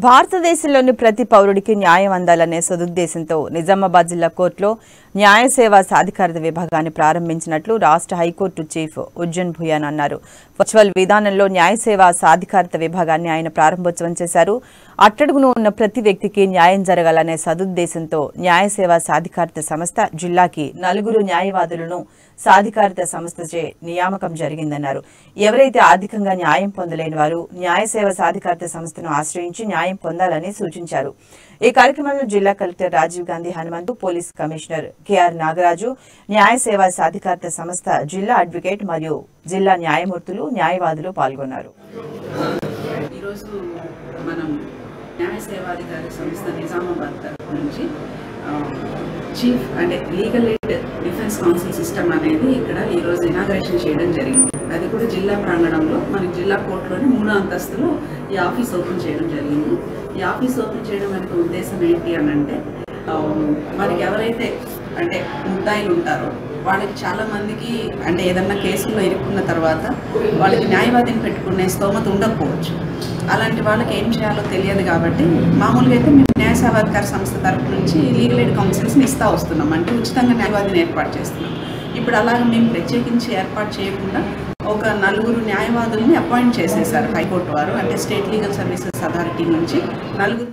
భారతదేశంలోని ప్రతి పౌరుడికి న్యాయం అందాలనే సదుద్దేశంతో నిజామాబాద్ జిల్లా కోర్టులో న్యాయ సేవా సాధికారత విభాగాన్ని ప్రారంభించినట్లు రాష్ట్ర హైకోర్టు చీఫ్ ఉజ్జన్ భుయాన్ అన్నారు. వర్చువల్ విధానంలో న్యాయ సేవా సాధికారత విభాగాన్ని ఆయన ప్రారంభోత్సవం చేశారు. అట్టడుగున ఉన్న ప్రతి వ్యక్తికి న్యాయం జరగాలనే సదుద్దేశంతో న్యాయ సేవా సాధికారత సంస్థ జిల్లాకి 4 న్యాయవాదులను సాధికారత సంస్థచే నియామకం జరిగిందన్నారు. ఎవరైతే ఆర్థికంగా న్యాయం పొందలేని వారు న్యాయ సేవ సాధికారత సంస్థను ఆశ్రయించి న్యాయం పొందాలని సూచించారు. ఈ కార్యక్రమంలో జిల్లా collector Rajiv Gandhi Hanumanthu, police commissioner KR Nagaraju, న్యాయ సేవా సాధికారత సంస్థ జిల్లా అడ్వకేట్ మరియు జిల్లా న్యాయమూర్తులు, న్యాయవాదులు పాల్గొన్నారు. న్యాయ సేవాధికార సంస్థ నిజామాబాద్ తరఫు నుంచి చీఫ్ అంటే legal aid defence council system అనేది ఇక్కడ ఈరోజు ఇనాగ్రేషన్ చేయడం జరిగింది. అది కూడా జిల్లా ప్రాంగణంలో మన జిల్లా కోర్టులోని 3వ అంతస్తులో ఈ ఆఫీస్ ఓపెన్ చేయడం జరిగింది. ఈ ఆఫీస్ ఓపెన్ చేయడం వెనుక ఉద్దేశం ఏంటి అని అంటే మనకి ఎవరైతే అంటే ముద్దాయిలు ఉంటారో వాళ్ళకి చాలా మందికి అంటే ఏదన్నా కేసుల్లో ఇరుక్కున్న తర్వాత వాళ్ళకి న్యాయవాదిని పెట్టుకునే స్తోమత ఉండకపోవచ్చు. అలాంటి వాళ్ళకి ఏం చేయాలో తెలియదు కాబట్టి మామూలుగా అయితే మేము న్యాయ సేవాధికార సంస్థ తరఫు నుంచి లీగల్ ఎయిడ్ కౌన్సిల్స్ని ఇస్తూ వస్తున్నాం, అంటే ఉచితంగా న్యాయవాదిని ఏర్పాటు చేస్తున్నాం. ఇప్పుడు అలాగ మేము ప్రత్యేకించి ఏర్పాటు చేయకుండా ఒక 4 న్యాయవాదుల్ని అపాయింట్ చేసేసారు హైకోర్టు వారు, అంటే స్టేట్ లీగల్ సర్వీసెస్ అథారిటీ నుంచి 4